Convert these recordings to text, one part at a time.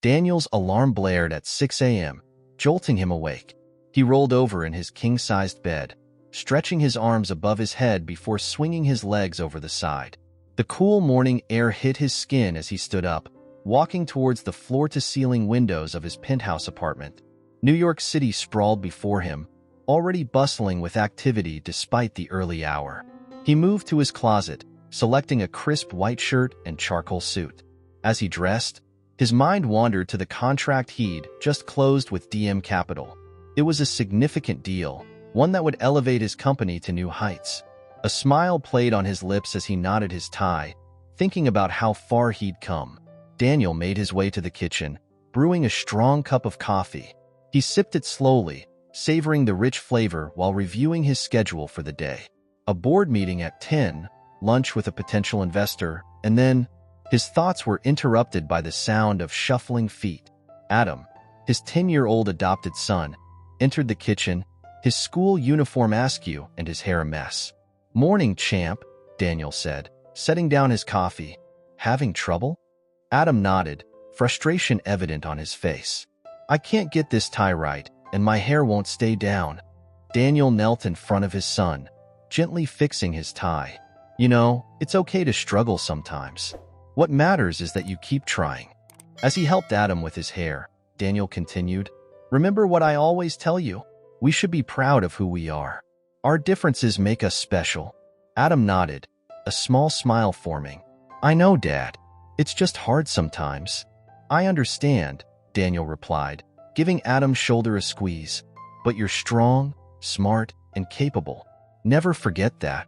Daniel's alarm blared at 6 a.m., jolting him awake. He rolled over in his king-sized bed, stretching his arms above his head before swinging his legs over the side. The cool morning air hit his skin as he stood up, walking towards the floor-to-ceiling windows of his penthouse apartment. New York City sprawled before him, already bustling with activity despite the early hour. He moved to his closet, selecting a crisp white shirt and charcoal suit. As he dressed, his mind wandered to the contract he'd just closed with DM Capital. It was a significant deal, one that would elevate his company to new heights. A smile played on his lips as he knotted his tie, thinking about how far he'd come. Daniel made his way to the kitchen, brewing a strong cup of coffee. He sipped it slowly, savoring the rich flavor while reviewing his schedule for the day. A board meeting at 10, lunch with a potential investor, and then his thoughts were interrupted by the sound of shuffling feet. Adam, his 10-year-old adopted son, entered the kitchen, his school uniform askew and his hair a mess. "Morning, champ," Daniel said, setting down his coffee. "Having trouble?" Adam nodded, frustration evident on his face. "I can't get this tie right, and my hair won't stay down." Daniel knelt in front of his son, gently fixing his tie. "You know, it's okay to struggle sometimes. What matters is that you keep trying." As he helped Adam with his hair, Daniel continued, "Remember what I always tell you? We should be proud of who we are. Our differences make us special." Adam nodded, a small smile forming. "I know, Dad. It's just hard sometimes." "I understand," Daniel replied, giving Adam's shoulder a squeeze. "But you're strong, smart, and capable. Never forget that."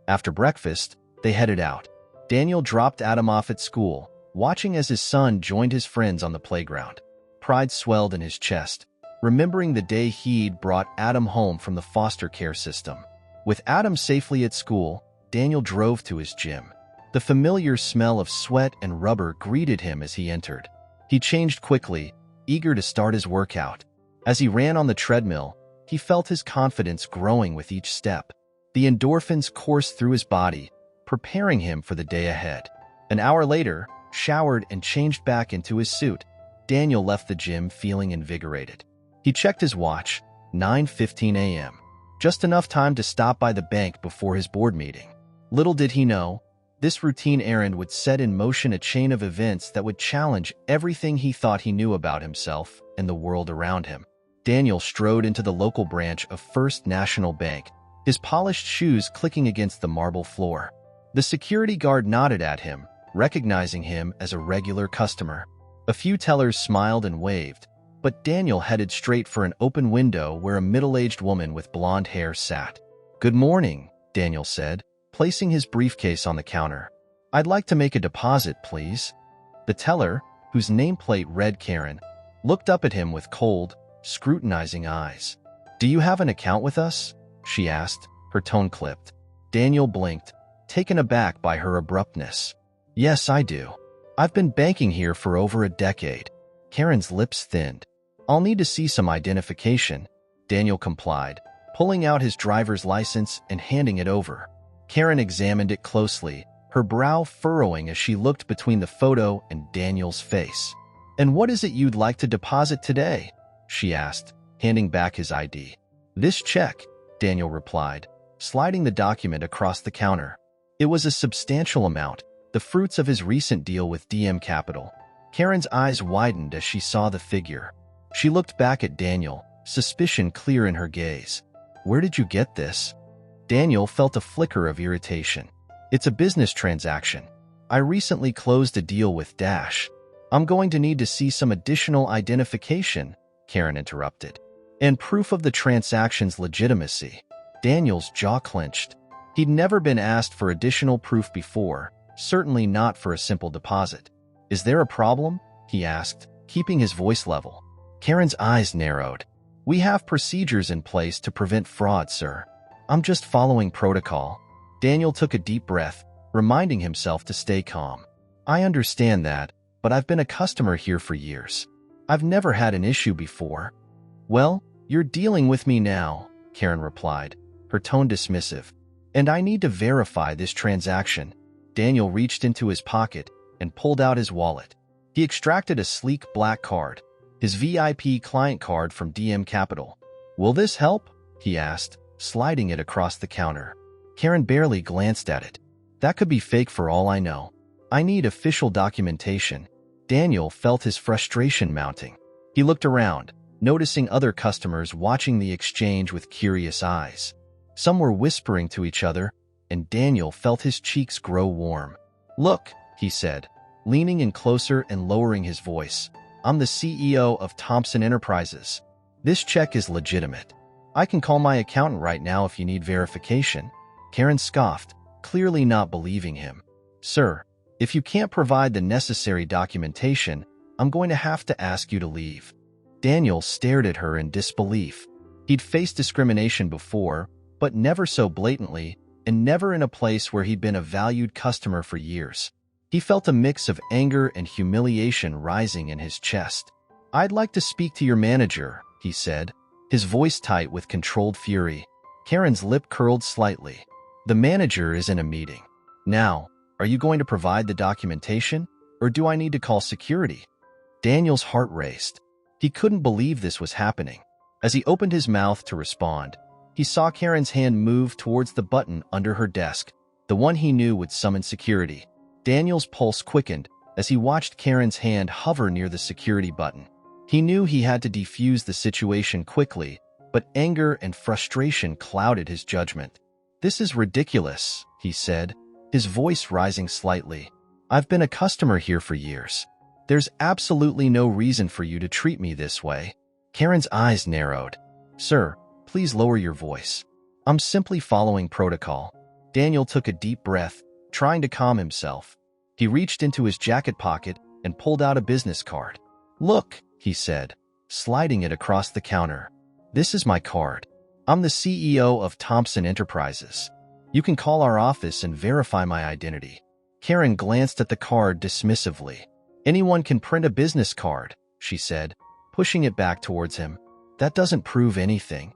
After breakfast, they headed out. Daniel dropped Adam off at school, watching as his son joined his friends on the playground. Pride swelled in his chest, remembering the day he'd brought Adam home from the foster care system. With Adam safely at school, Daniel drove to his gym. The familiar smell of sweat and rubber greeted him as he entered. He changed quickly, eager to start his workout. As he ran on the treadmill, he felt his confidence growing with each step. The endorphins coursed through his body, preparing him for the day ahead. An hour later, showered and changed back into his suit, Daniel left the gym feeling invigorated. He checked his watch, 9:15 a.m. Just enough time to stop by the bank before his board meeting. Little did he know, this routine errand would set in motion a chain of events that would challenge everything he thought he knew about himself and the world around him. Daniel strode into the local branch of First National Bank, his polished shoes clicking against the marble floor. The security guard nodded at him, recognizing him as a regular customer. A few tellers smiled and waved, but Daniel headed straight for an open window where a middle-aged woman with blonde hair sat. "Good morning," Daniel said, placing his briefcase on the counter. "I'd like to make a deposit, please." The teller, whose nameplate read Karen, looked up at him with cold, scrutinizing eyes. "Do you have an account with us?" she asked, her tone clipped. Daniel blinked, taken aback by her abruptness. "Yes, I do. I've been banking here for over a decade." Karen's lips thinned. "I'll need to see some identification," Daniel complied, pulling out his driver's license and handing it over. Karen examined it closely, her brow furrowing as she looked between the photo and Daniel's face. "And what is it you'd like to deposit today?" she asked, handing back his ID. "This check," Daniel replied, sliding the document across the counter. It was a substantial amount, the fruits of his recent deal with DM Capital. Karen's eyes widened as she saw the figure. She looked back at Daniel, suspicion clear in her gaze. "Where did you get this?" Daniel felt a flicker of irritation. "It's a business transaction. I recently closed a deal with Dash." "I'm going to need to see some additional identification," Karen interrupted. "And proof of the transaction's legitimacy." Daniel's jaw clenched. He'd never been asked for additional proof before, certainly not for a simple deposit. "Is there a problem?" he asked, keeping his voice level. Karen's eyes narrowed. "We have procedures in place to prevent fraud, sir. I'm just following protocol." Daniel took a deep breath, reminding himself to stay calm. "I understand that, but I've been a customer here for years. I've never had an issue before." "Well, you're dealing with me now," Karen replied, her tone dismissive. "And I need to verify this transaction." Daniel reached into his pocket and pulled out his wallet. He extracted a sleek black card, his VIP client card from DM Capital. "Will this help?" he asked, sliding it across the counter. Karen barely glanced at it. "That could be fake for all I know. I need official documentation." Daniel felt his frustration mounting. He looked around, noticing other customers watching the exchange with curious eyes. Some were whispering to each other, and Daniel felt his cheeks grow warm. "Look," he said, leaning in closer and lowering his voice. "I'm the CEO of Thompson Enterprises. This check is legitimate. I can call my accountant right now if you need verification." Karen scoffed, clearly not believing him. "Sir, if you can't provide the necessary documentation, I'm going to have to ask you to leave." Daniel stared at her in disbelief. He'd faced discrimination before, but never so blatantly, and never in a place where he'd been a valued customer for years. He felt a mix of anger and humiliation rising in his chest. "I'd like to speak to your manager," he said, his voice tight with controlled fury. Karen's lip curled slightly. "The manager is in a meeting. Now, are you going to provide the documentation, or do I need to call security?" Daniel's heart raced. He couldn't believe this was happening. As he opened his mouth to respond, he saw Karen's hand move towards the button under her desk, the one he knew would summon security. Daniel's pulse quickened as he watched Karen's hand hover near the security button. He knew he had to defuse the situation quickly, but anger and frustration clouded his judgment. "This is ridiculous," he said, his voice rising slightly. "I've been a customer here for years. There's absolutely no reason for you to treat me this way." Karen's eyes narrowed. "Sir, please lower your voice. I'm simply following protocol." Daniel took a deep breath, trying to calm himself. He reached into his jacket pocket and pulled out a business card. "Look," he said, sliding it across the counter. "This is my card. I'm the CEO of Thompson Enterprises. You can call our office and verify my identity." Karen glanced at the card dismissively. "Anyone can print a business card," she said, pushing it back towards him. "That doesn't prove anything."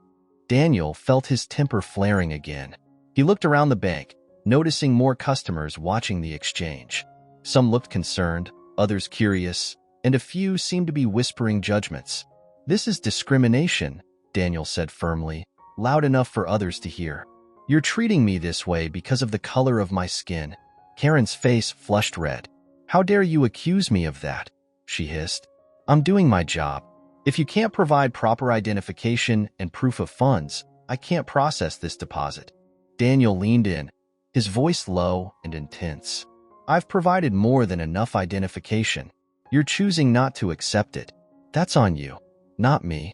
Daniel felt his temper flaring again. He looked around the bank, noticing more customers watching the exchange. Some looked concerned, others curious, and a few seemed to be whispering judgments. "This is discrimination," Daniel said firmly, loud enough for others to hear. "You're treating me this way because of the color of my skin." Karen's face flushed red. "How dare you accuse me of that?" she hissed. "I'm doing my job. If you can't provide proper identification and proof of funds, I can't process this deposit." Daniel leaned in, his voice low and intense. "I've provided more than enough identification. You're choosing not to accept it. That's on you, not me."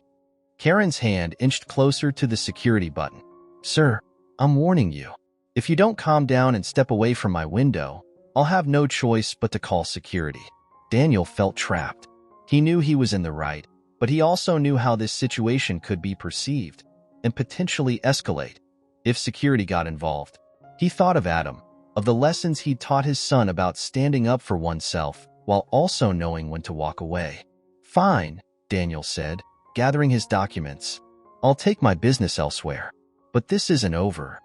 Karen's hand inched closer to the security button. "Sir, I'm warning you. If you don't calm down and step away from my window, I'll have no choice but to call security." Daniel felt trapped. He knew he was in the right, but he also knew how this situation could be perceived and potentially escalate if security got involved. He thought of Adam, of the lessons he'd taught his son about standing up for oneself while also knowing when to walk away. "Fine," Daniel said, gathering his documents. "I'll take my business elsewhere. But this isn't over."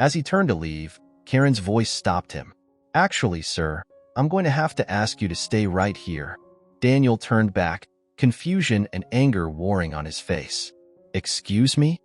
As he turned to leave, Karen's voice stopped him. "Actually, sir, I'm going to have to ask you to stay right here." Daniel turned back, confusion and anger warring on his face. "Excuse me?"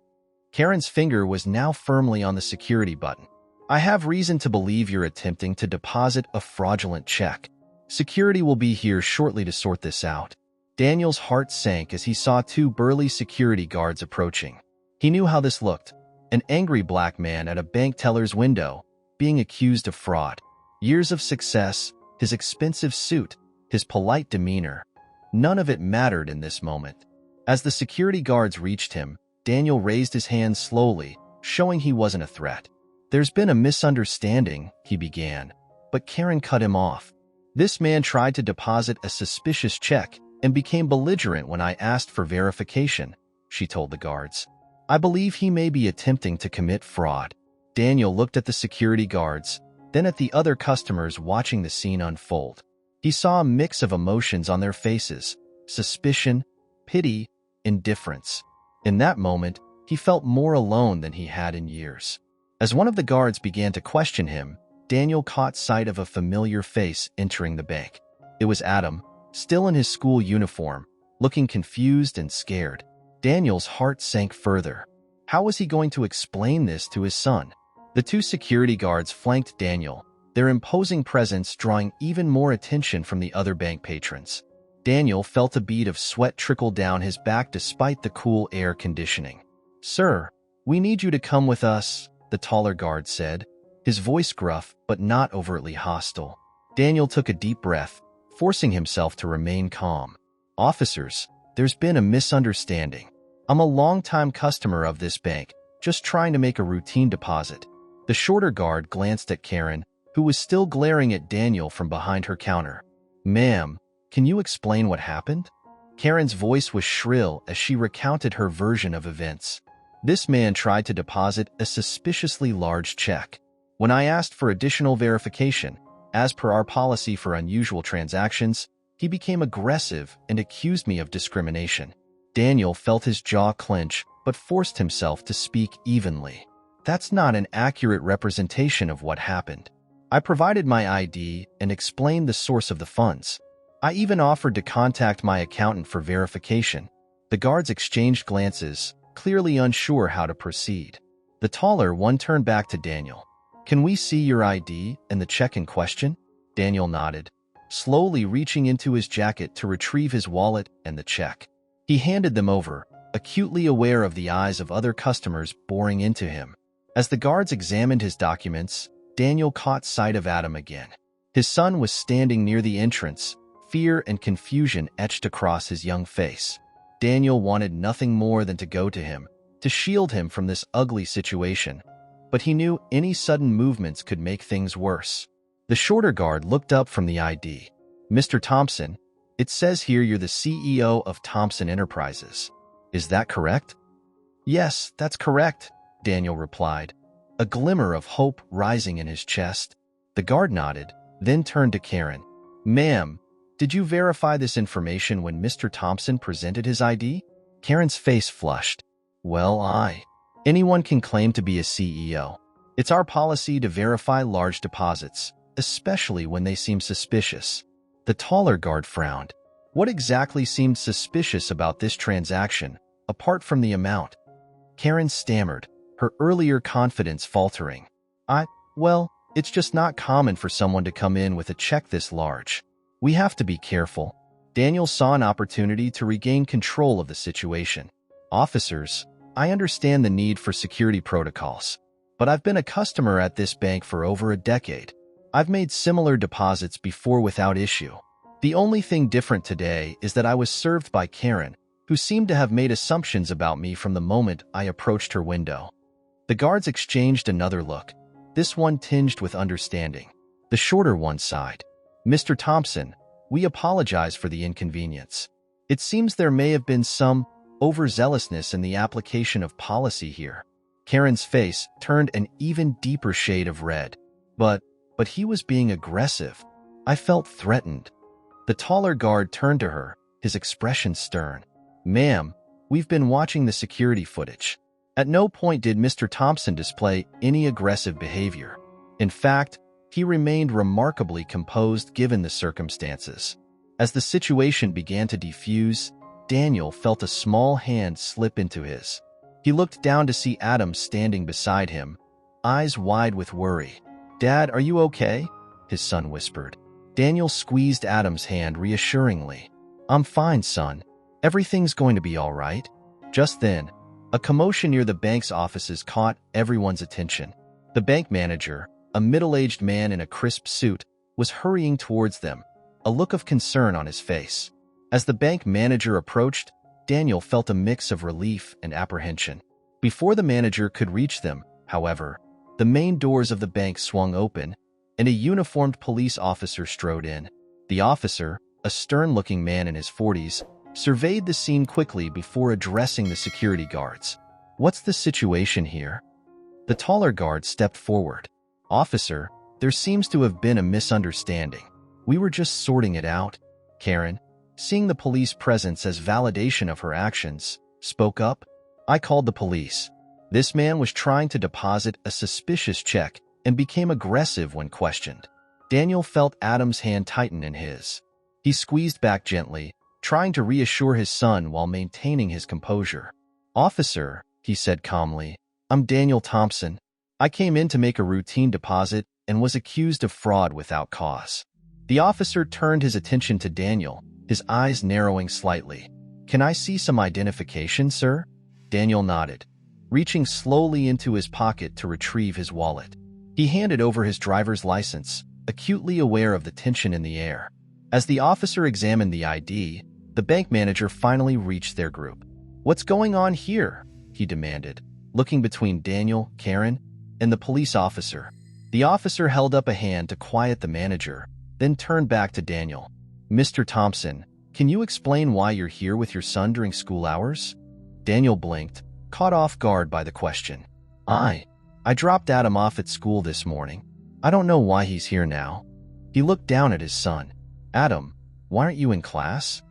Karen's finger was now firmly on the security button. "I have reason to believe you're attempting to deposit a fraudulent check. Security will be here shortly to sort this out." Daniel's heart sank as he saw two burly security guards approaching. He knew how this looked. An angry black man at a bank teller's window, being accused of fraud. Years of success, his expensive suit, his polite demeanor. None of it mattered in this moment. As the security guards reached him, Daniel raised his hand slowly, showing he wasn't a threat. "There's been a misunderstanding," he began, but Karen cut him off. "This man tried to deposit a suspicious check and became belligerent when I asked for verification," she told the guards. "I believe he may be attempting to commit fraud." Daniel looked at the security guards, then at the other customers watching the scene unfold. He saw a mix of emotions on their faces: suspicion, pity, indifference. In that moment, he felt more alone than he had in years. As one of the guards began to question him, Daniel caught sight of a familiar face entering the bank. It was Adam, still in his school uniform, looking confused and scared. Daniel's heart sank further. How was he going to explain this to his son? The two security guards flanked Daniel, their imposing presence drawing even more attention from the other bank patrons. Daniel felt a bead of sweat trickle down his back despite the cool air conditioning. "Sir, we need you to come with us," the taller guard said, his voice gruff but not overtly hostile. Daniel took a deep breath, forcing himself to remain calm. "Officers, there's been a misunderstanding. I'm a long-time customer of this bank, just trying to make a routine deposit." The shorter guard glanced at Karen, who was still glaring at Daniel from behind her counter. "Ma'am, can you explain what happened?" Karen's voice was shrill as she recounted her version of events. "This man tried to deposit a suspiciously large check. When I asked for additional verification, as per our policy for unusual transactions, he became aggressive and accused me of discrimination." Daniel felt his jaw clench, but forced himself to speak evenly. "That's not an accurate representation of what happened. I provided my ID and explained the source of the funds. I even offered to contact my accountant for verification." The guards exchanged glances, clearly unsure how to proceed. The taller one turned back to Daniel. "Can we see your ID and the check in question?" Daniel nodded, slowly reaching into his jacket to retrieve his wallet and the check. He handed them over, acutely aware of the eyes of other customers boring into him. As the guards examined his documents, Daniel caught sight of Adam again. His son was standing near the entrance, fear and confusion etched across his young face. Daniel wanted nothing more than to go to him, to shield him from this ugly situation, but he knew any sudden movements could make things worse. The shorter guard looked up from the ID. "Mr. Thompson, it says here you're the CEO of Thompson Enterprises. Is that correct?" "Yes, that's correct," Daniel replied, a glimmer of hope rising in his chest. The guard nodded, then turned to Karen. "Ma'am, did you verify this information when Mr. Thompson presented his ID?" Karen's face flushed. "Well, anyone can claim to be a CEO. It's our policy to verify large deposits, especially when they seem suspicious." The taller guard frowned. What exactly seemed suspicious about this transaction, apart from the amount? Karen stammered, her earlier confidence faltering. Well, it's just not common for someone to come in with a check this large. We have to be careful." Daniel saw an opportunity to regain control of the situation. "Officers, I understand the need for security protocols, but I've been a customer at this bank for over a decade. I've made similar deposits before without issue. The only thing different today is that I was served by Karen, who seemed to have made assumptions about me from the moment I approached her window." The guards exchanged another look, this one tinged with understanding. The shorter one sighed. "Mr. Thompson, we apologize for the inconvenience. It seems there may have been some overzealousness in the application of policy here." Karen's face turned an even deeper shade of red. But he was being aggressive. I felt threatened." The taller guard turned to her, his expression stern. "Ma'am, we've been watching the security footage. At no point did Mr. Thompson display any aggressive behavior. In fact, he remained remarkably composed given the circumstances." As the situation began to defuse, Daniel felt a small hand slip into his. He looked down to see Adam standing beside him, eyes wide with worry. "Dad, are you okay?" his son whispered. Daniel squeezed Adam's hand reassuringly. "I'm fine, son. Everything's going to be all right." Just then, a commotion near the bank's offices caught everyone's attention. The bank manager, a middle-aged man in a crisp suit, was hurrying towards them, a look of concern on his face. As the bank manager approached, Daniel felt a mix of relief and apprehension. Before the manager could reach them, however, the main doors of the bank swung open, and a uniformed police officer strode in. The officer, a stern-looking man in his 40s, surveyed the scene quickly before addressing the security guards. "What's the situation here?" The taller guard stepped forward. "Officer, there seems to have been a misunderstanding. We were just sorting it out." Karen, seeing the police presence as validation of her actions, spoke up. "I called the police. This man was trying to deposit a suspicious check and became aggressive when questioned." Daniel felt Adam's hand tighten in his. He squeezed back gently, trying to reassure his son while maintaining his composure. "Officer," he said calmly, "I'm Daniel Thompson. I came in to make a routine deposit and was accused of fraud without cause." The officer turned his attention to Daniel, his eyes narrowing slightly. "Can I see some identification, sir?" Daniel nodded, reaching slowly into his pocket to retrieve his wallet. He handed over his driver's license, acutely aware of the tension in the air. As the officer examined the ID, the bank manager finally reached their group. "What's going on here?" he demanded, looking between Daniel, Karen, and the police officer. The officer held up a hand to quiet the manager, then turned back to Daniel. "Mr. Thompson, can you explain why you're here with your son during school hours?" Daniel blinked, caught off guard by the question. I dropped Adam off at school this morning. I don't know why he's here now." He looked down at his son. "Adam, why aren't you in class?"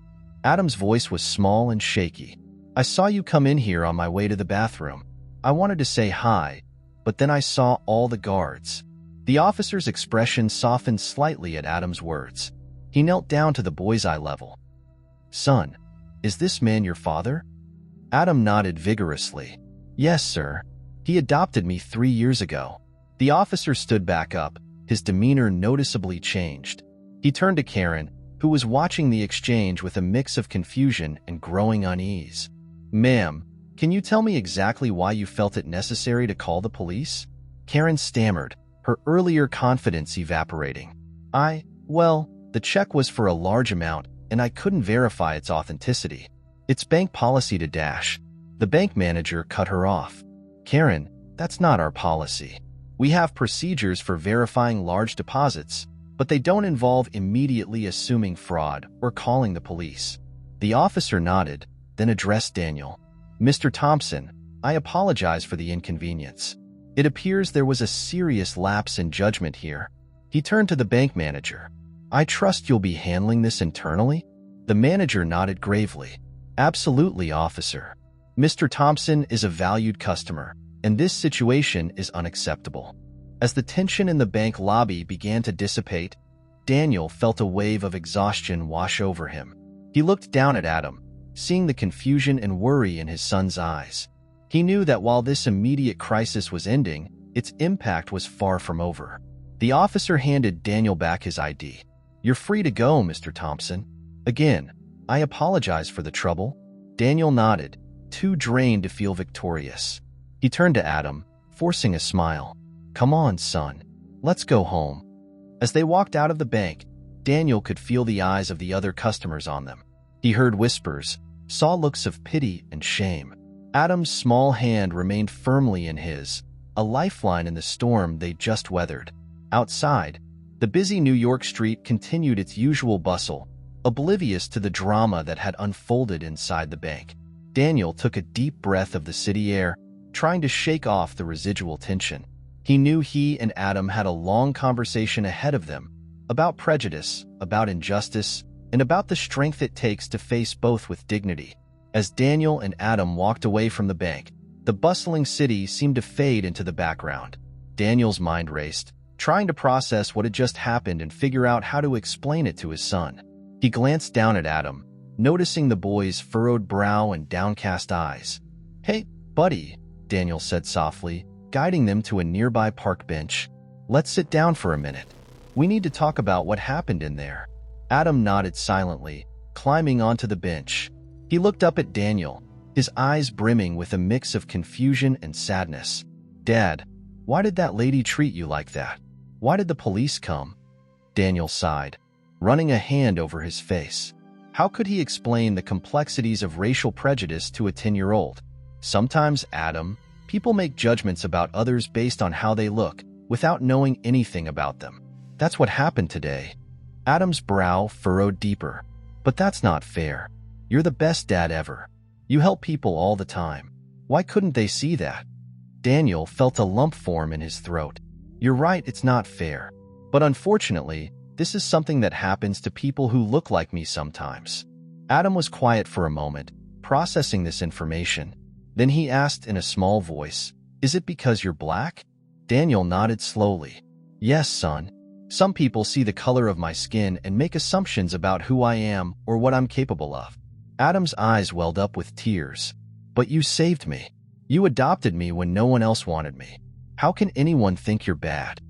Adam's voice was small and shaky. "I saw you come in here on my way to the bathroom. I wanted to say hi, but then I saw all the guards." The officer's expression softened slightly at Adam's words. He knelt down to the boy's eye level. "Son, is this man your father?" Adam nodded vigorously. "Yes, sir. He adopted me 3 years ago." The officer stood back up, his demeanor noticeably changed. He turned to Karen, who was watching the exchange with a mix of confusion and growing unease. "Ma'am, can you tell me exactly why you felt it necessary to call the police?" Karen stammered, her earlier confidence evaporating. Well, the check was for a large amount, and I couldn't verify its authenticity. It's bank policy to dash." The bank manager cut her off. "Karen, that's not our policy. We have procedures for verifying large deposits, but they don't involve immediately assuming fraud or calling the police." The officer nodded, then addressed Daniel. "Mr. Thompson, I apologize for the inconvenience. It appears there was a serious lapse in judgment here." He turned to the bank manager. "I trust you'll be handling this internally?" The manager nodded gravely. "Absolutely, officer. Mr. Thompson is a valued customer, and this situation is unacceptable." As the tension in the bank lobby began to dissipate, Daniel felt a wave of exhaustion wash over him. He looked down at Adam, seeing the confusion and worry in his son's eyes. He knew that while this immediate crisis was ending, its impact was far from over. The officer handed Daniel back his ID. "You're free to go, Mr. Thompson." "Again, I apologize for the trouble." Daniel nodded, too drained to feel victorious. He turned to Adam, forcing a smile. "Come on, son. Let's go home." As they walked out of the bank, Daniel could feel the eyes of the other customers on them. He heard whispers, saw looks of pity and shame. Adam's small hand remained firmly in his, a lifeline in the storm they just weathered. Outside, the busy New York street continued its usual bustle, oblivious to the drama that had unfolded inside the bank. Daniel took a deep breath of the city air, trying to shake off the residual tension. He knew he and Adam had a long conversation ahead of them, about prejudice, about injustice, and about the strength it takes to face both with dignity. As Daniel and Adam walked away from the bank, the bustling city seemed to fade into the background. Daniel's mind raced, trying to process what had just happened and figure out how to explain it to his son. He glanced down at Adam, noticing the boy's furrowed brow and downcast eyes. "Hey, buddy," Daniel said softly, guiding them to a nearby park bench. "Let's sit down for a minute. We need to talk about what happened in there." Adam nodded silently, climbing onto the bench. He looked up at Daniel, his eyes brimming with a mix of confusion and sadness. "Dad, why did that lady treat you like that? Why did the police come?" Daniel sighed, running a hand over his face. How could he explain the complexities of racial prejudice to a 10-year-old? Sometimes, Adam, people make judgments about others based on how they look, without knowing anything about them. That's what happened today. Adam's brow furrowed deeper. "But that's not fair. You're the best dad ever. You help people all the time. Why couldn't they see that?" Daniel felt a lump form in his throat. "You're right, it's not fair. But unfortunately, this is something that happens to people who look like me sometimes." Adam was quiet for a moment, processing this information. Then he asked in a small voice, "Is it because you're black?" Daniel nodded slowly. "Yes, son. Some people see the color of my skin and make assumptions about who I am or what I'm capable of. Adam's eyes welled up with tears. But you saved me. You adopted me when no one else wanted me. How can anyone think you're bad?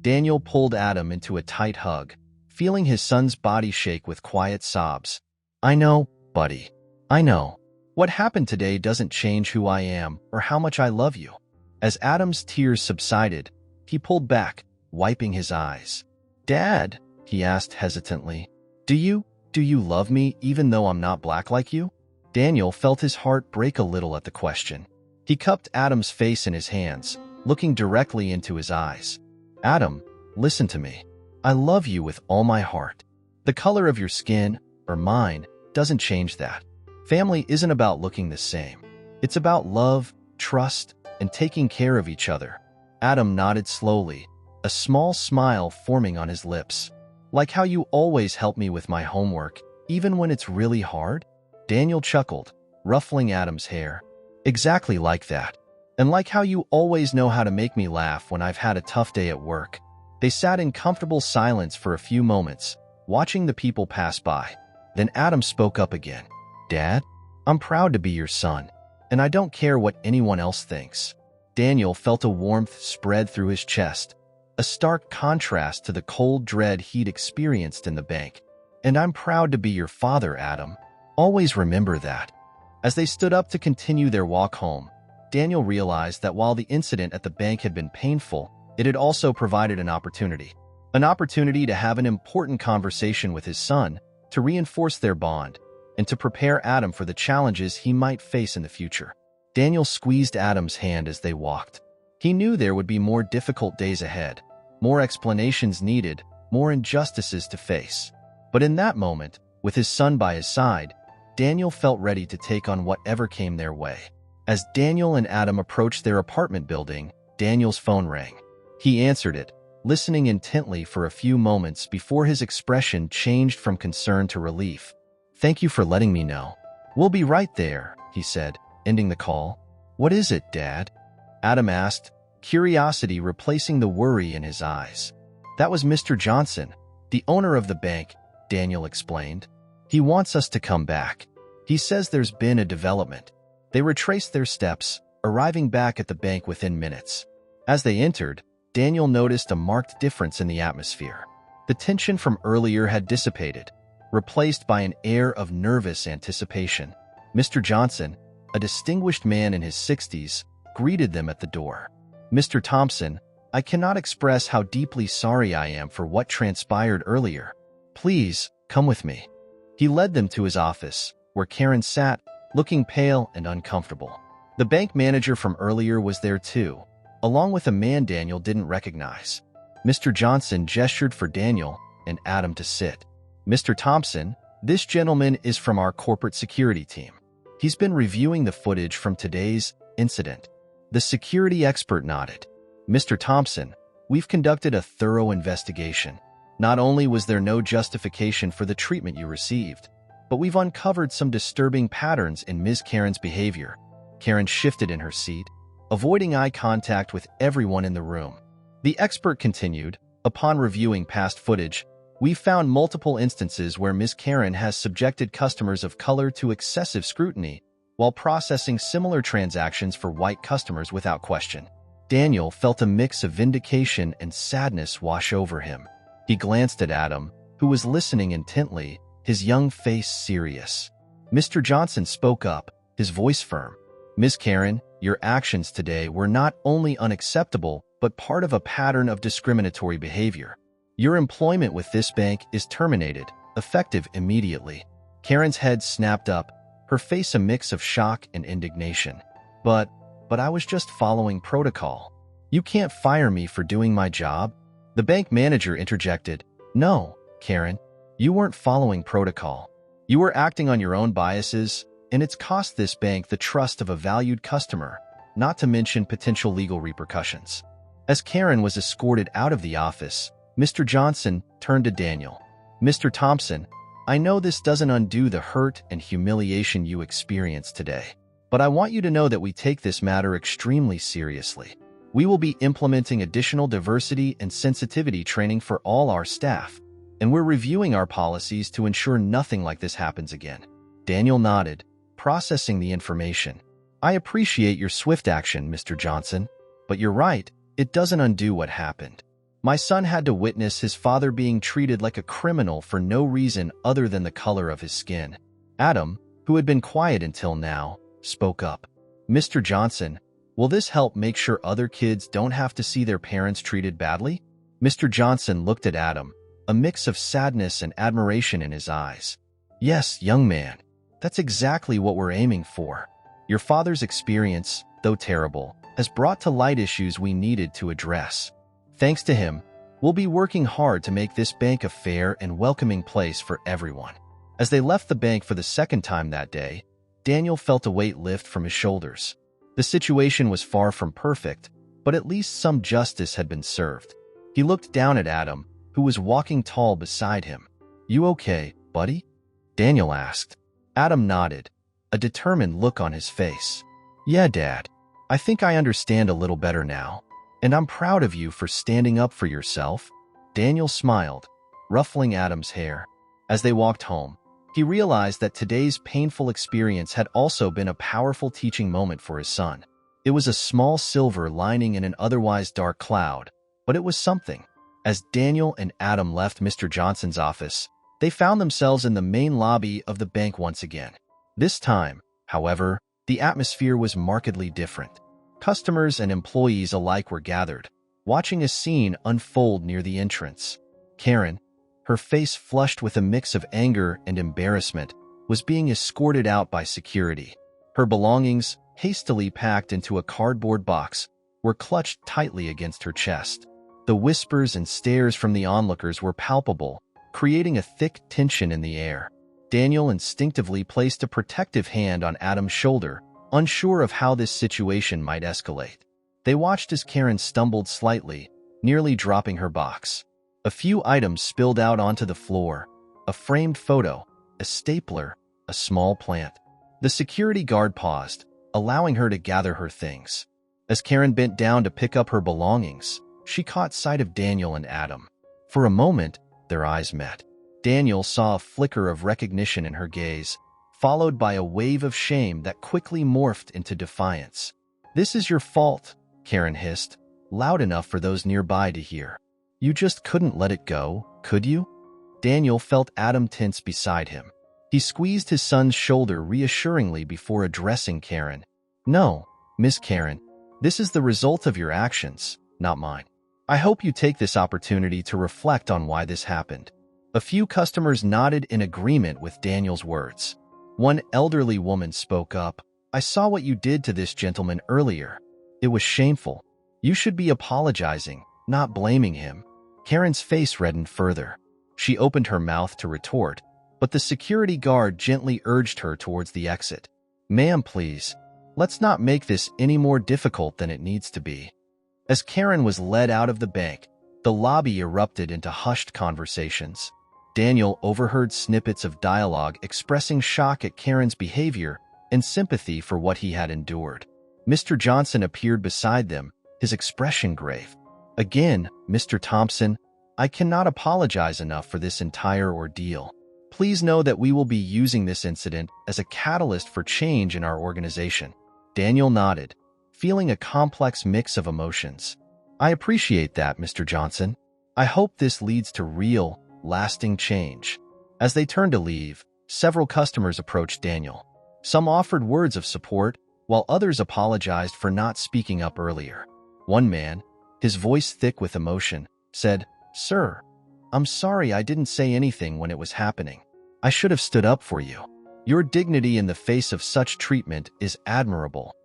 Daniel pulled Adam into a tight hug, feeling his son's body shake with quiet sobs. I know, buddy. I know. What happened today doesn't change who I am or how much I love you. As Adam's tears subsided, he pulled back, wiping his eyes. Dad, he asked hesitantly, do you love me even though I'm not black like you? Daniel felt his heart break a little at the question. He cupped Adam's face in his hands, looking directly into his eyes. Adam, listen to me. I love you with all my heart. The color of your skin, or mine, doesn't change that. Family isn't about looking the same. It's about love, trust, and taking care of each other. Adam nodded slowly, a small smile forming on his lips. Like how you always help me with my homework, even when it's really hard? Daniel chuckled, ruffling Adam's hair. Exactly like that. And like how you always know how to make me laugh when I've had a tough day at work. They sat in comfortable silence for a few moments, watching the people pass by. Then Adam spoke up again. Dad, I'm proud to be your son, and I don't care what anyone else thinks. Daniel felt a warmth spread through his chest, a stark contrast to the cold dread he'd experienced in the bank. And I'm proud to be your father, Adam. Always remember that. As they stood up to continue their walk home, Daniel realized that while the incident at the bank had been painful, it had also provided an opportunity. An opportunity to have an important conversation with his son, to reinforce their bond, and to prepare Adam for the challenges he might face in the future. Daniel squeezed Adam's hand as they walked. He knew there would be more difficult days ahead, more explanations needed, more injustices to face. But in that moment, with his son by his side, Daniel felt ready to take on whatever came their way. As Daniel and Adam approached their apartment building, Daniel's phone rang. He answered it, listening intently for a few moments before his expression changed from concern to relief. Thank you for letting me know. We'll be right there, he said, ending the call. What is it, Dad? Adam asked, curiosity replacing the worry in his eyes. That was Mr. Johnson, the owner of the bank, Daniel explained. He wants us to come back. He says there's been a development. They retraced their steps, arriving back at the bank within minutes. As they entered, Daniel noticed a marked difference in the atmosphere. The tension from earlier had dissipated, replaced by an air of nervous anticipation. Mr. Johnson, a distinguished man in his 60s, greeted them at the door. Mr. Thompson, I cannot express how deeply sorry I am for what transpired earlier. Please, come with me. He led them to his office, where Karen sat, looking pale and uncomfortable. The bank manager from earlier was there too, along with a man Daniel didn't recognize. Mr. Johnson gestured for Daniel and Adam to sit. Mr. Thompson, this gentleman is from our corporate security team. He's been reviewing the footage from today's incident. The security expert nodded. Mr. Thompson, we've conducted a thorough investigation. Not only was there no justification for the treatment you received, but we've uncovered some disturbing patterns in Ms. Karen's behavior. Karen shifted in her seat, avoiding eye contact with everyone in the room. The expert continued, upon reviewing past footage, we've found multiple instances where Ms. Karen has subjected customers of color to excessive scrutiny while processing similar transactions for white customers without question. Daniel felt a mix of vindication and sadness wash over him. He glanced at Adam, who was listening intently, his young face serious. Mr. Johnson spoke up, his voice firm. Ms. Karen, your actions today were not only unacceptable, but part of a pattern of discriminatory behavior. Your employment with this bank is terminated, effective immediately. Karen's head snapped up, her face a mix of shock and indignation. But I was just following protocol. You can't fire me for doing my job. The bank manager interjected. No, Karen, you weren't following protocol. You were acting on your own biases, and it's cost this bank the trust of a valued customer, not to mention potential legal repercussions. As Karen was escorted out of the office, Mr. Johnson turned to Daniel. Mr. Thompson, I know this doesn't undo the hurt and humiliation you experienced today, but I want you to know that we take this matter extremely seriously. We will be implementing additional diversity and sensitivity training for all our staff, and we're reviewing our policies to ensure nothing like this happens again." Daniel nodded, processing the information. "I appreciate your swift action, Mr. Johnson, but you're right, it doesn't undo what happened. My son had to witness his father being treated like a criminal for no reason other than the color of his skin." Adam, who had been quiet until now, spoke up. "Mr. Johnson, will this help make sure other kids don't have to see their parents treated badly?" Mr. Johnson looked at Adam, a mix of sadness and admiration in his eyes. "Yes, young man, that's exactly what we're aiming for. Your father's experience, though terrible, has brought to light issues we needed to address. Thanks to him, we'll be working hard to make this bank a fair and welcoming place for everyone." As they left the bank for the second time that day, Daniel felt a weight lift from his shoulders. The situation was far from perfect, but at least some justice had been served. He looked down at Adam, who was walking tall beside him. "You okay, buddy?" Daniel asked. Adam nodded, a determined look on his face. "Yeah, Dad. I think I understand a little better now, and I'm proud of you for standing up for yourself." Daniel smiled, ruffling Adam's hair. As they walked home, he realized that today's painful experience had also been a powerful teaching moment for his son. It was a small silver lining in an otherwise dark cloud, but it was something. As Daniel and Adam left Mr. Johnson's office, they found themselves in the main lobby of the bank once again. This time, however, the atmosphere was markedly different. Customers and employees alike were gathered, watching a scene unfold near the entrance. Karen, her face flushed with a mix of anger and embarrassment, was being escorted out by security. Her belongings, hastily packed into a cardboard box, were clutched tightly against her chest. The whispers and stares from the onlookers were palpable, creating a thick tension in the air. Daniel instinctively placed a protective hand on Adam's shoulder, unsure of how this situation might escalate. They watched as Karen stumbled slightly, nearly dropping her box. A few items spilled out onto the floor: a framed photo, a stapler, a small plant. The security guard paused, allowing her to gather her things. As Karen bent down to pick up her belongings, she caught sight of Daniel and Adam. For a moment, their eyes met. Daniel saw a flicker of recognition in her gaze, followed by a wave of shame that quickly morphed into defiance. "This is your fault," Karen hissed, loud enough for those nearby to hear. "You just couldn't let it go, could you?" Daniel felt Adam tense beside him. He squeezed his son's shoulder reassuringly before addressing Karen. "No, Miss Karen, this is the result of your actions, not mine. I hope you take this opportunity to reflect on why this happened." A few customers nodded in agreement with Daniel's words. One elderly woman spoke up. "I saw what you did to this gentleman earlier. It was shameful. You should be apologizing, not blaming him." Karen's face reddened further. She opened her mouth to retort, but the security guard gently urged her towards the exit. "Ma'am, please, let's not make this any more difficult than it needs to be." As Karen was led out of the bank, the lobby erupted into hushed conversations. Daniel overheard snippets of dialogue expressing shock at Karen's behavior and sympathy for what he had endured. Mr. Johnson appeared beside them, his expression grave. "Again, Mr. Thompson, I cannot apologize enough for this entire ordeal. Please know that we will be using this incident as a catalyst for change in our organization." Daniel nodded, feeling a complex mix of emotions. "I appreciate that, Mr. Johnson. I hope this leads to real, lasting change." As they turned to leave, several customers approached Daniel. Some offered words of support, while others apologized for not speaking up earlier. One man, his voice thick with emotion, said, "Sir, I'm sorry I didn't say anything when it was happening. I should have stood up for you. Your dignity in the face of such treatment is admirable."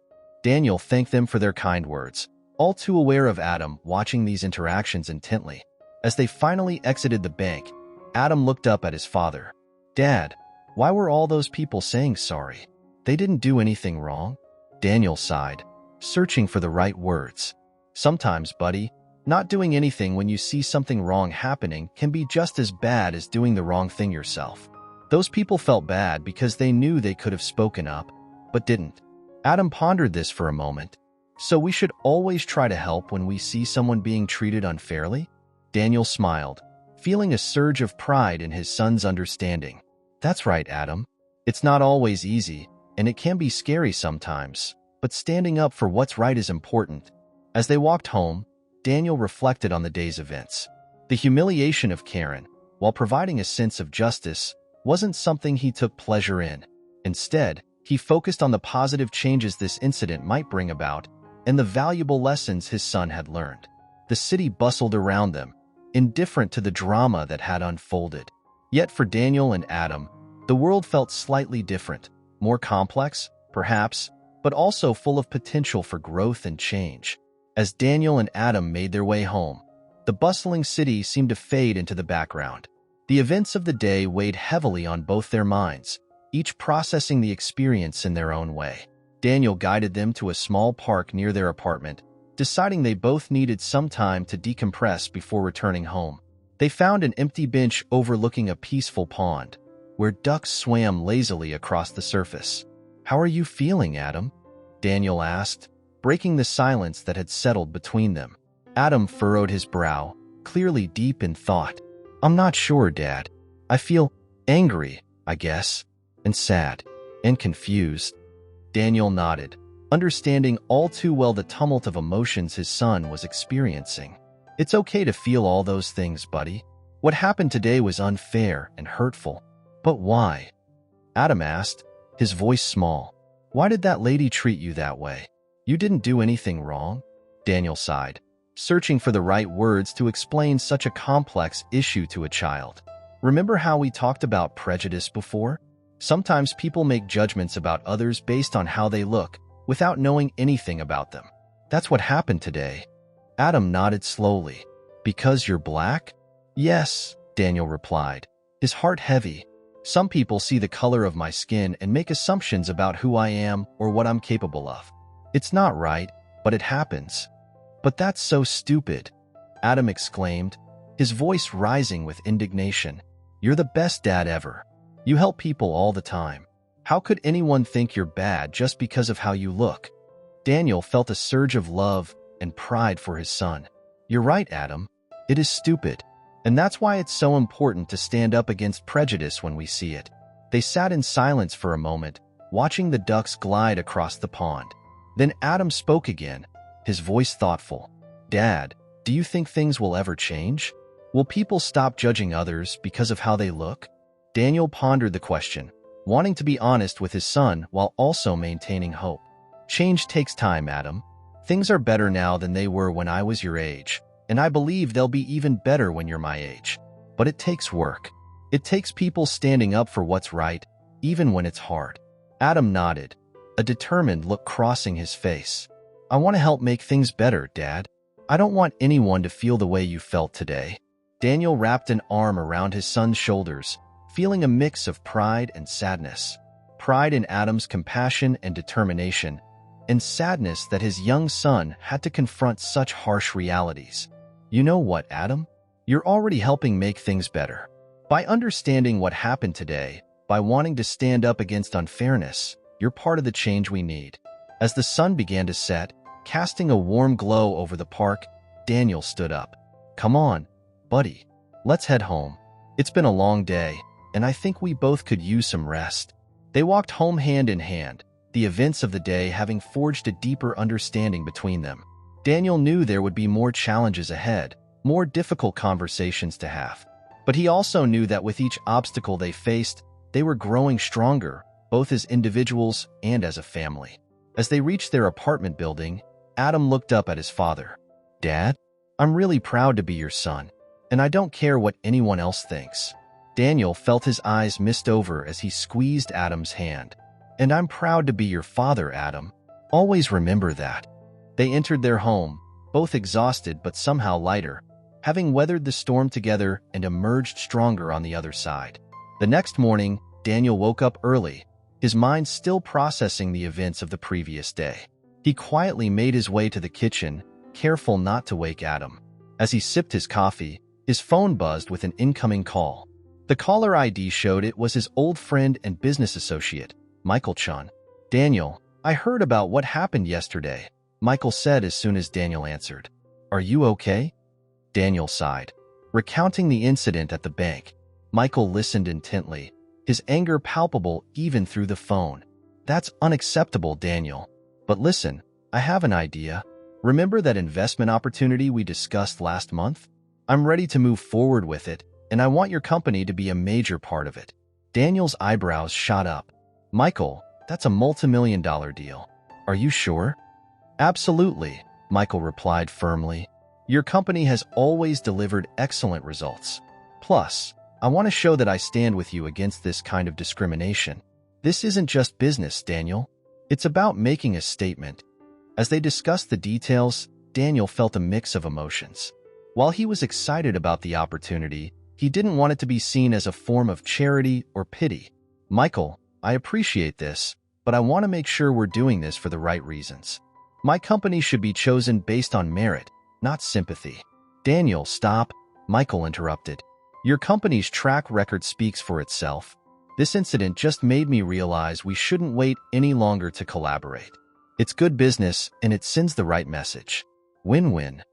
Daniel thanked them for their kind words, all too aware of Adam watching these interactions intently. As they finally exited the bank, Adam looked up at his father. "Dad, why were all those people saying sorry? They didn't do anything wrong?" Daniel sighed, searching for the right words. "Sometimes, buddy, not doing anything when you see something wrong happening can be just as bad as doing the wrong thing yourself." Those people felt bad because they knew they could have spoken up, but didn't. Adam pondered this for a moment, So we should always try to help when we see someone being treated unfairly? Daniel smiled, feeling a surge of pride in his son's understanding. That's right, Adam. It's not always easy, and it can be scary sometimes, but standing up for what's right is important. As they walked home, Daniel reflected on the day's events. The humiliation of Karen, while providing a sense of justice, wasn't something he took pleasure in. Instead, he focused on the positive changes this incident might bring about and the valuable lessons his son had learned. The city bustled around them, indifferent to the drama that had unfolded. Yet for Daniel and Adam, the world felt slightly different, more complex, perhaps, but also full of potential for growth and change. As Daniel and Adam made their way home, the bustling city seemed to fade into the background. The events of the day weighed heavily on both their minds, each processing the experience in their own way. Daniel guided them to a small park near their apartment, deciding they both needed some time to decompress before returning home. They found an empty bench overlooking a peaceful pond, where ducks swam lazily across the surface. "How are you feeling, Adam?" Daniel asked, breaking the silence that had settled between them. Adam furrowed his brow, clearly deep in thought. "I'm not sure, Dad. I feel angry, I guess, and sad, and confused." Daniel nodded, understanding all too well the tumult of emotions his son was experiencing. "It's okay to feel all those things, buddy. What happened today was unfair and hurtful. But why?" Adam asked, his voice small. "Why did that lady treat you that way? You didn't do anything wrong?" Daniel sighed, searching for the right words to explain such a complex issue to a child. "Remember how we talked about prejudice before? Sometimes people make judgments about others based on how they look, without knowing anything about them. That's what happened today." Adam nodded slowly. "Because you're black?" "Yes," Daniel replied, his heart heavy. "Some people see the color of my skin and make assumptions about who I am or what I'm capable of. It's not right, but it happens." "But that's so stupid," Adam exclaimed, his voice rising with indignation. "You're the best dad ever. You help people all the time. How could anyone think you're bad just because of how you look?" Daniel felt a surge of love and pride for his son. "You're right, Adam. It is stupid. And that's why it's so important to stand up against prejudice when we see it." They sat in silence for a moment, watching the ducks glide across the pond. Then Adam spoke again, his voice thoughtful. "Dad, do you think things will ever change? Will people stop judging others because of how they look?" Daniel pondered the question, wanting to be honest with his son while also maintaining hope. "Change takes time, Adam. Things are better now than they were when I was your age, and I believe they'll be even better when you're my age. But it takes work. It takes people standing up for what's right, even when it's hard." Adam nodded, a determined look crossing his face. "I want to help make things better, Dad. I don't want anyone to feel the way you felt today." Daniel wrapped an arm around his son's shoulders, feeling a mix of pride and sadness. Pride in Adam's compassion and determination, and sadness that his young son had to confront such harsh realities. "You know what, Adam? You're already helping make things better. By understanding what happened today, by wanting to stand up against unfairness, you're part of the change we need." As the sun began to set, casting a warm glow over the park, Daniel stood up. "Come on, buddy. Let's head home. It's been a long day, and I think we both could use some rest." They walked home hand in hand, the events of the day having forged a deeper understanding between them. Daniel knew there would be more challenges ahead, more difficult conversations to have. But he also knew that with each obstacle they faced, they were growing stronger, both as individuals and as a family. As they reached their apartment building, Adam looked up at his father. "Dad, I'm really proud to be your son, and I don't care what anyone else thinks." Daniel felt his eyes mist over as he squeezed Adam's hand. "And I'm proud to be your father, Adam. Always remember that." They entered their home, both exhausted but somehow lighter, having weathered the storm together and emerged stronger on the other side. The next morning, Daniel woke up early, his mind still processing the events of the previous day. He quietly made his way to the kitchen, careful not to wake Adam. As he sipped his coffee, his phone buzzed with an incoming call. The caller ID showed it was his old friend and business associate, Michael Chun. "Daniel, I heard about what happened yesterday. Michael said as soon as Daniel answered. Are you okay? Daniel sighed. Recounting the incident at the bank, Michael listened intently, his anger palpable even through the phone. That's unacceptable, Daniel. But listen, I have an idea. Remember that investment opportunity we discussed last month? I'm ready to move forward with it, and I want your company to be a major part of it. Daniel's eyebrows shot up. Michael, that's a multi-million-dollar deal. Are you sure? Absolutely, Michael replied firmly. Your company has always delivered excellent results. Plus, I want to show that I stand with you against this kind of discrimination. This isn't just business, Daniel. It's about making a statement. As they discussed the details, Daniel felt a mix of emotions. While he was excited about the opportunity, he didn't want it to be seen as a form of charity or pity. Michael, I appreciate this, but I want to make sure we're doing this for the right reasons. My company should be chosen based on merit, not sympathy. Daniel, stop, Michael interrupted. Your company's track record speaks for itself. This incident just made me realize we shouldn't wait any longer to collaborate. It's good business, and it sends the right message. Win-win.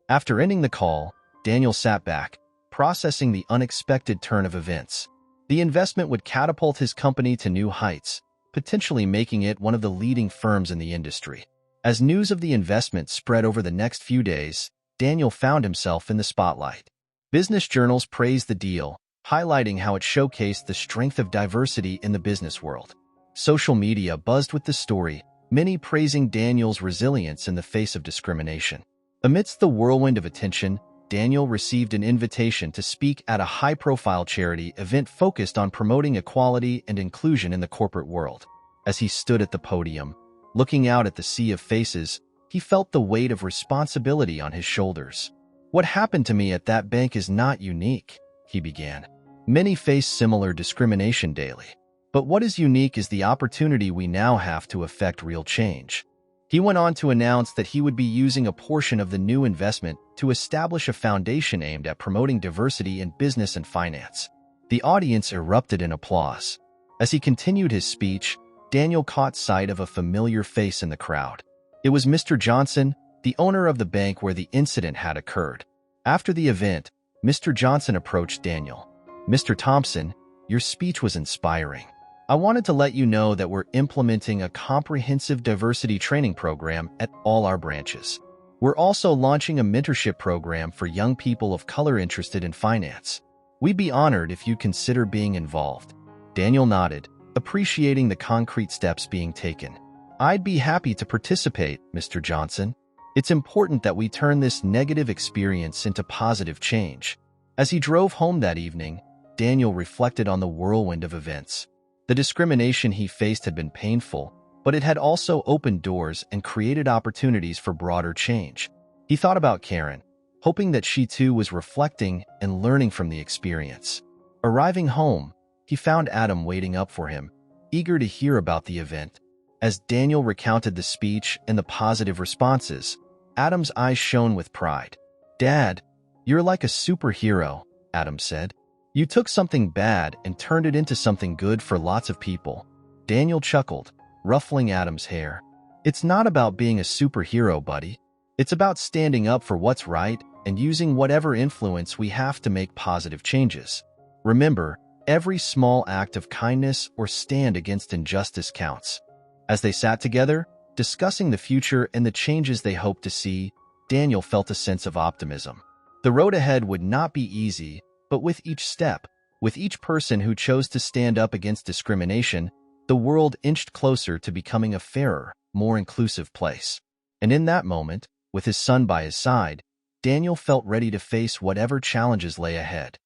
After ending the call, Daniel sat back, processing the unexpected turn of events. The investment would catapult his company to new heights, potentially making it one of the leading firms in the industry. As news of the investment spread over the next few days, Daniel found himself in the spotlight. Business journals praised the deal, highlighting how it showcased the strength of diversity in the business world. Social media buzzed with the story, many praising Daniel's resilience in the face of discrimination. Amidst the whirlwind of attention, Daniel received an invitation to speak at a high-profile charity event focused on promoting equality and inclusion in the corporate world. As he stood at the podium, looking out at the sea of faces, he felt the weight of responsibility on his shoulders. What happened to me at that bank is not unique, he began. Many face similar discrimination daily. But what is unique is the opportunity we now have to effect real change. He went on to announce that he would be using a portion of the new investment to establish a foundation aimed at promoting diversity in business and finance. The audience erupted in applause. As he continued his speech, Daniel caught sight of a familiar face in the crowd. It was Mr. Johnson, the owner of the bank where the incident had occurred. After the event, Mr. Johnson approached Daniel. Mr. Thompson, your speech was inspiring. I wanted to let you know that we're implementing a comprehensive diversity training program at all our branches. We're also launching a mentorship program for young people of color interested in finance. We'd be honored if you'd consider being involved. Daniel nodded, appreciating the concrete steps being taken. I'd be happy to participate, Mr. Johnson. It's important that we turn this negative experience into positive change. As he drove home that evening, Daniel reflected on the whirlwind of events. The discrimination he faced had been painful, but it had also opened doors and created opportunities for broader change. He thought about Karen, hoping that she too was reflecting and learning from the experience. Arriving home, he found Adam waiting up for him, eager to hear about the event. As Daniel recounted the speech and the positive responses, Adam's eyes shone with pride. Dad, you're like a superhero, Adam said. You took something bad and turned it into something good for lots of people. Daniel chuckled, ruffling Adam's hair. It's not about being a superhero, buddy. It's about standing up for what's right and using whatever influence we have to make positive changes. Remember, every small act of kindness or stand against injustice counts. As they sat together, discussing the future and the changes they hoped to see, Daniel felt a sense of optimism. The road ahead would not be easy, but with each step, with each person who chose to stand up against discrimination, the world inched closer to becoming a fairer, more inclusive place. And in that moment, with his son by his side, Daniel felt ready to face whatever challenges lay ahead.